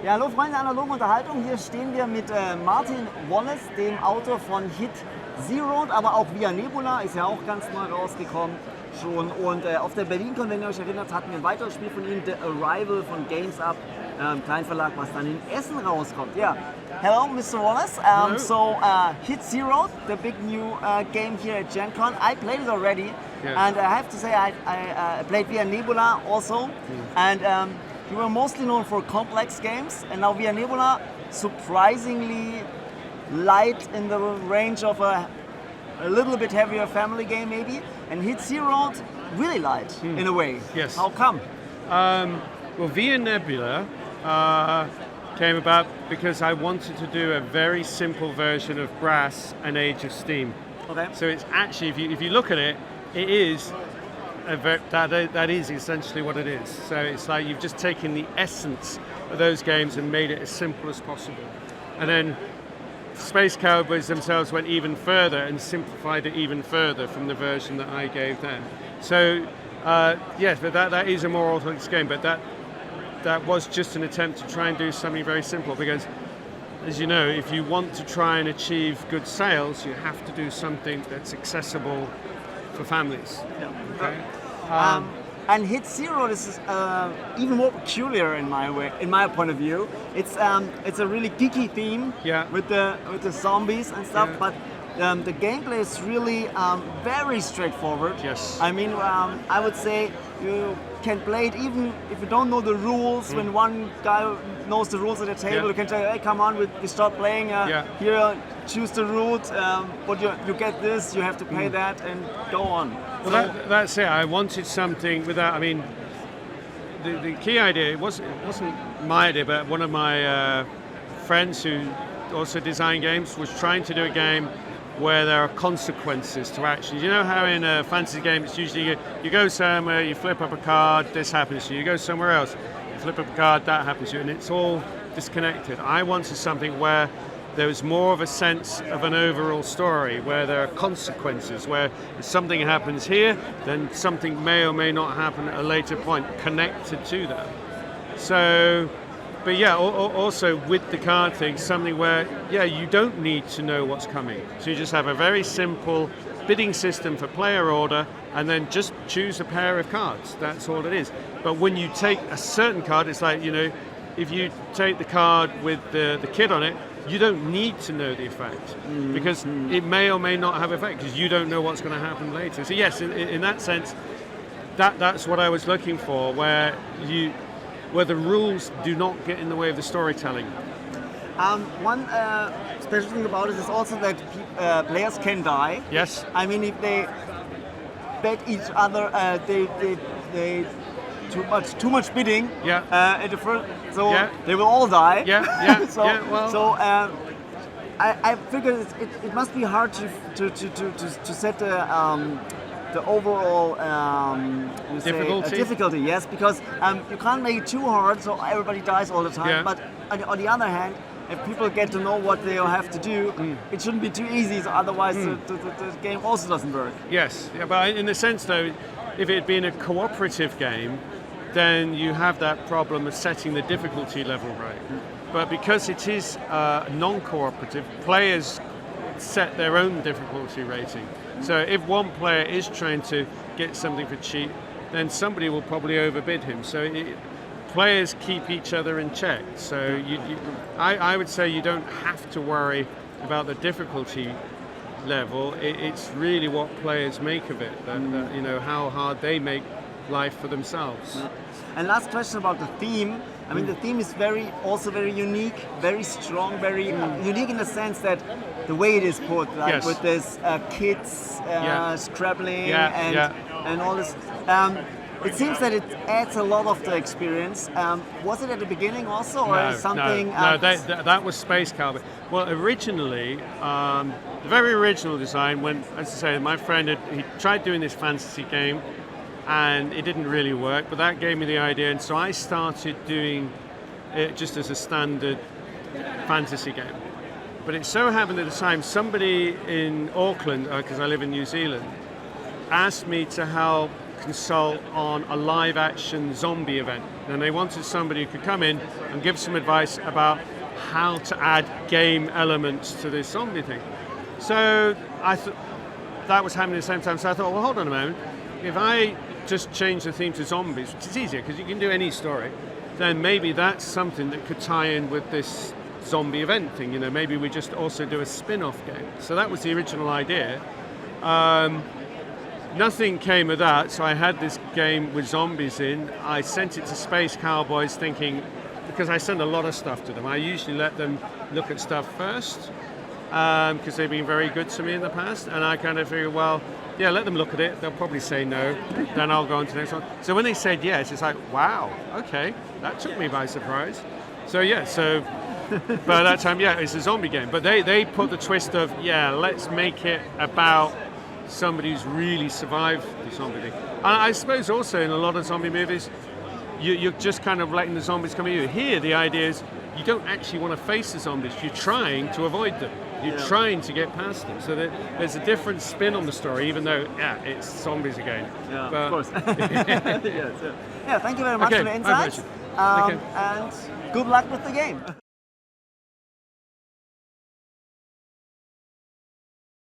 Ja, hallo Freunde der analogen Unterhaltung. Hier stehen wir mit Martin Wallace, dem Autor von Hit Zero, aber auch Via Nebula, ist ja auch ganz neu rausgekommen schon. Und auf der BerlinCon, wenn ihr euch erinnert, hatten wir ein weiteres Spiel von ihm, The Arrival von Games Up, Kleinverlag, was dann in Essen rauskommt. Ja. Hello, Mr. Wallace. So, Hit Zero, the big new game here at Gen Con. I played it already, and I have to say I played Via Nebula also, and you were mostly known for complex games, and now Via Nebula, surprisingly light in the range of a little bit heavier family game maybe, and Hit Zero, really light in a way. Yes. How come? Well, Via Nebula came about because I wanted to do a very simple version of Brass and Age of Steam. Okay. So it's actually, if you look at it, it is that is essentially what it is. So it's like you've just taken the essence of those games and made it as simple as possible. And then Space Cowboys themselves went even further and simplified it even further from the version that I gave them. So yes, but that is a more orthodox game, but that was just an attempt to try and do something very simple, because as you know, if you want to try and achieve good sales, you have to do something that's accessible for families. Yeah. Okay? And Hit Zero, this is even more peculiar in my point of view. It's a really geeky theme with the zombies and stuff, but the gameplay is really very straightforward. Yes. I mean, I would say you can play it even if you don't know the rules. When one guy knows the rules at the table, you can say, hey, come on, we start playing. Here, choose the route, but you get this, you have to pay that, and go on. Well, that's it. I wanted something without, I mean, the key idea, it wasn't my idea, but one of my friends who also designed games was trying to do a game where there are consequences to actions. You know how in a fantasy game it's usually you go somewhere, you flip up a card, this happens to you. You go somewhere else, you flip up a card, that happens to you, and it's all disconnected. I wanted something where there was more of a sense of an overall story, where there are consequences, where if something happens here, then something may or may not happen at a later point connected to that. So, but yeah, also with the card thing, something where, you don't need to know what's coming. So you just have a very simple bidding system for player order, and then just choose a pair of cards. That's all it is. But when you take a certain card, it's like, if you take the card with the kid on it, you don't need to know the effect, because it may or may not have effect, because you don't know what's going to happen later. So yes, in that sense, that's what I was looking for, where the rules do not get in the way of the storytelling. One special thing about it is also that players can die. Yes. I mean, if they bet each other, they too much bidding. At the first, so they will all die. So I figure it must be hard to set the overall difficulty. Yes, because you can't make it too hard, so everybody dies all the time. But on the other hand, if people get to know what they have to do, it shouldn't be too easy. So otherwise, the game also doesn't work. Yes, but in a sense, though, if it had been a cooperative game, then you have that problem of setting the difficulty level right. But because it is non-cooperative, players set their own difficulty rating. So if one player is trying to get something for cheap, then somebody will probably overbid him. So players keep each other in check. So I would say you don't have to worry about the difficulty level. It's really what players make of it, that how hard they make life for themselves. And last question about the theme. I mean, the theme is also very unique, very strong, very unique in the sense that the way it is put, like with this kids scrabbling and all this. It seems that it adds a lot of the experience. Was it at the beginning also, or something? No, that was Space Cowboy. Well, originally, the very original design, when, as I say, my friend he tried doing this fantasy game, and it didn't really work, but that gave me the idea, and so I started doing it just as a standard fantasy game. But it so happened at the time, somebody in Auckland, because I live in New Zealand, asked me to help consult on a live action zombie event. And they wanted somebody who could come in and give some advice about how to add game elements to this zombie thing. So I thought that was happening at the same time. So I thought, well, hold on a moment. If I just change the theme to zombies, which is easier because you can do any story, then maybe that's something that could tie in with this zombie event thing. You know, maybe we just also do a spin-off game. So that was the original idea. Nothing came of that, so I had this game with zombies in. I sent it to Space Cowboys thinking, because I send a lot of stuff to them, I usually let them look at stuff first, because they've been very good to me in the past, and I kind of figured, well, yeah, let them look at it, they'll probably say no, then I'll go on to the next one. So when they said yes, it's like, wow, okay, that took me by surprise. So yeah, so by that time, yeah, it's a zombie game. But they put the twist of, yeah, let's make it about somebody who's really survived the zombie thing. And I suppose also in a lot of zombie movies, you're just kind of letting the zombies come at you. Here, the idea is you don't actually want to face the zombies. You're trying to avoid them. You're trying to get past them. So there's a different spin on the story, even though, yeah, it's zombies again. Yeah, but, of course. Yeah, thank you very much for the insights. And good luck with the game.